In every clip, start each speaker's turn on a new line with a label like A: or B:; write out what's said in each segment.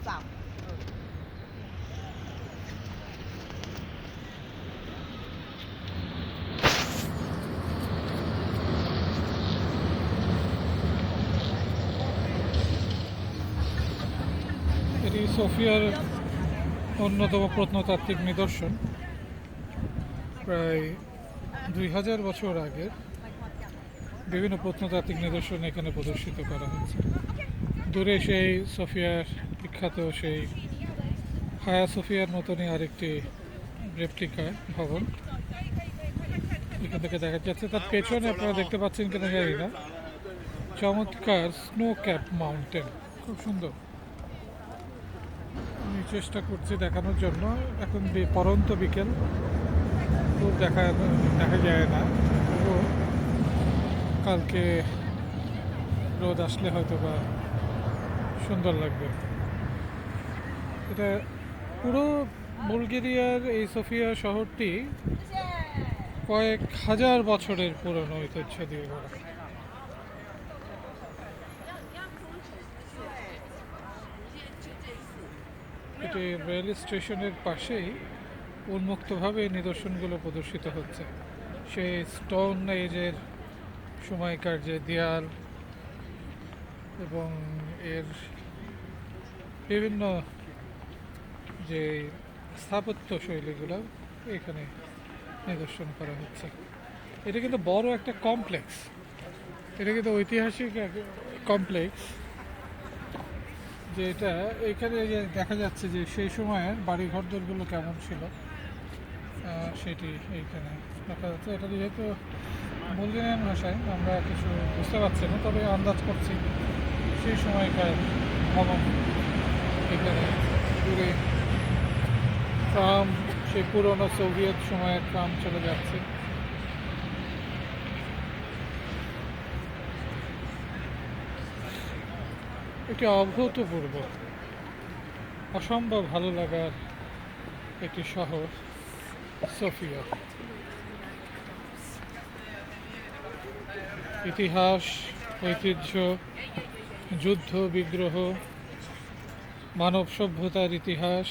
A: এটি সোফিয়ার অন্যতম প্রত্নতাত্ত্বিক নিদর্শন। প্রায় 2000 বছর আগের বিভিন্ন প্রত্নতাত্ত্বিক নিদর্শন এখানে প্রদর্শিত করা হচ্ছে। দূরে সেই সোফিয়ার বিখ্যাত সেই হায়া সোফিয়ার মতনই আরেকটি রেপ্লিকা ভবন এখান থেকে দেখা যাচ্ছে। তার পেছনে আপনারা দেখতে পাচ্ছেন কিনা জানি না, চমৎকার স্নো ক্যাপ মাউন্টেন, খুব সুন্দর। আমি চেষ্টা করছি দেখানোর জন্য। এখন পরন্ত বিকেল, খুব দেখা যায় না, তবুও কালকে রোদ আসলে হয়তো বা সুন্দর লাগবে। এটা পুরো বুলগেরিয়ার এই সোফিয়া শহরটি কয়েক হাজার বছরের পুরনো ঐতিহ্য দিয়ে গড়া। এটি রেল স্টেশনের পাশেই উন্মুক্তভাবে এই নিদর্শনগুলো প্রদর্শিত হচ্ছে। সেই স্টোন এজের সময়কার যে দেয়াল এবং এর বিভিন্ন যে স্থাপত্য শৈলীগুলো এখানে নিদর্শন করা হচ্ছে। এটা কিন্তু বড় একটা কমপ্লেক্স, এটা কিন্তু ঐতিহাসিক কমপ্লেক্স, যেটা এখানে যে দেখা যাচ্ছে যে সেই সময়ের বাড়িঘরদরগুলো কেমন ছিল সেটি এইখানে দেখা যাচ্ছে। এটা যেহেতু বুলগেরিয়ান ভাষায় আমরা কিছু বুঝতে পারছি না, তবে আন্দাজ করছি সেই সময়কার ভবন। এখানে দূরে ট্রাম, সেই পুরনো সোভিয়েত সময়ের ট্রাম চলে যাচ্ছে। এটি অভূতপূর্ব, অসম্ভব ভালো লাগার একটি শহর সোফিয়া। ইতিহাস, ঐতিহ্য, যুদ্ধ বিগ্রহ, মানব সভ্যতার ইতিহাস,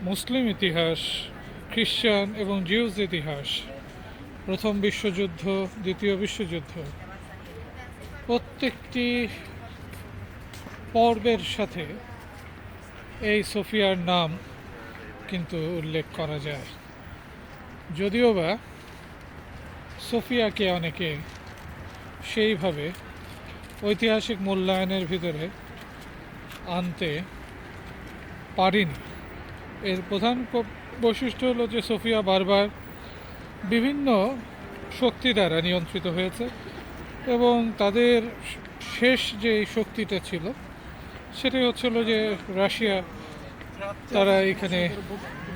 A: মুসলিম ইতিহাস, খ্রিস্টান এবং জিউস ইতিহাস, প্রথম বিশ্বযুদ্ধ, দ্বিতীয় বিশ্বযুদ্ধ, প্রত্যেকটি পর্বের সাথে এই সোফিয়ার নাম কিন্তু উল্লেখ করা যায়। যদিও বা সোফিয়াকে অনেকে সেইভাবে ঐতিহাসিক মূল্যায়নের ভিতরে আনতে পারেনি। এর প্রধান বৈশিষ্ট্য হলো যে সোফিয়া বারবার বিভিন্ন শক্তি দ্বারা নিয়ন্ত্রিত হয়েছে এবং তাদের শেষ যে শক্তিটা ছিল সেটাই হচ্ছিল যে রাশিয়া, তারা এখানে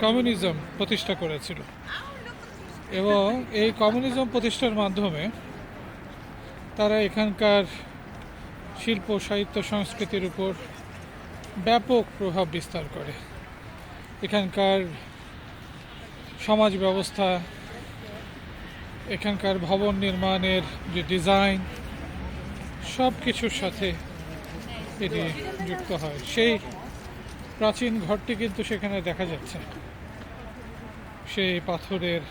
A: কমিউনিজম প্রতিষ্ঠা করেছিল এবং এই কমিউনিজম প্রতিষ্ঠার মাধ্যমে তারা এখানকার শিল্প, সাহিত্য, সংস্কৃতির উপর ব্যাপক প্রভাব বিস্তার করে। এখানকার সমাজ ব্যবস্থা, এখানকার ভবন নির্মাণের যে ডিজাইন, সব কিছুর সাথে এটি যুক্ত হয়। সেই প্রাচীন ঘরটি কিন্তু সেখানে দেখা যাচ্ছে, সেই পাথরের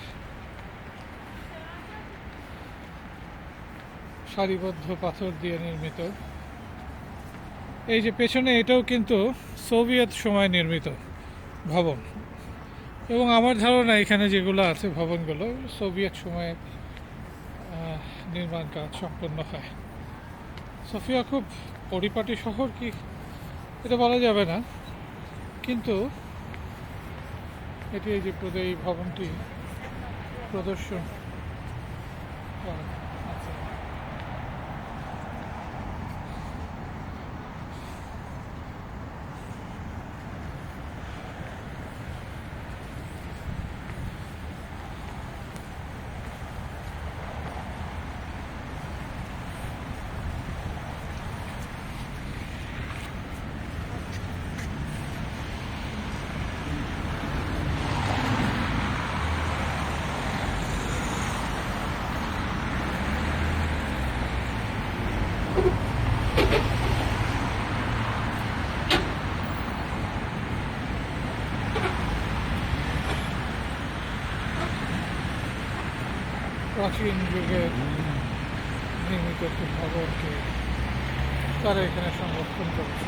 A: সারিবদ্ধ পাথর দিয়ে নির্মিত। এই যে পেছনে, এটাও কিন্তু সোভিয়েত সময় নির্মিত ভবন এবং আমার ধারণা এখানে যেগুলো আছে ভবনগুলো সোভিয়েত সময়ে নির্মাণ কাজ সম্পন্ন হয়। সোফিয়া খুব পরিপাটি শহর কি এটা বলা যাবে না, কিন্তু এটি এই যে এই ভবনটি প্রদর্শন প্রাচীন যুগের নির্মিত একটি ভবনকে তারা এখানে সংরক্ষণ করেছে।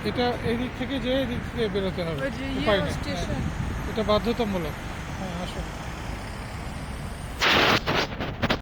A: এটা এদিক থেকে যে এদিক থেকে বেরোতে হবে,
B: ওই যে
A: উপায় নেই।
B: স্টেশন।
A: এটা বাধ্যতামূলক। হ্যাঁ, আসলে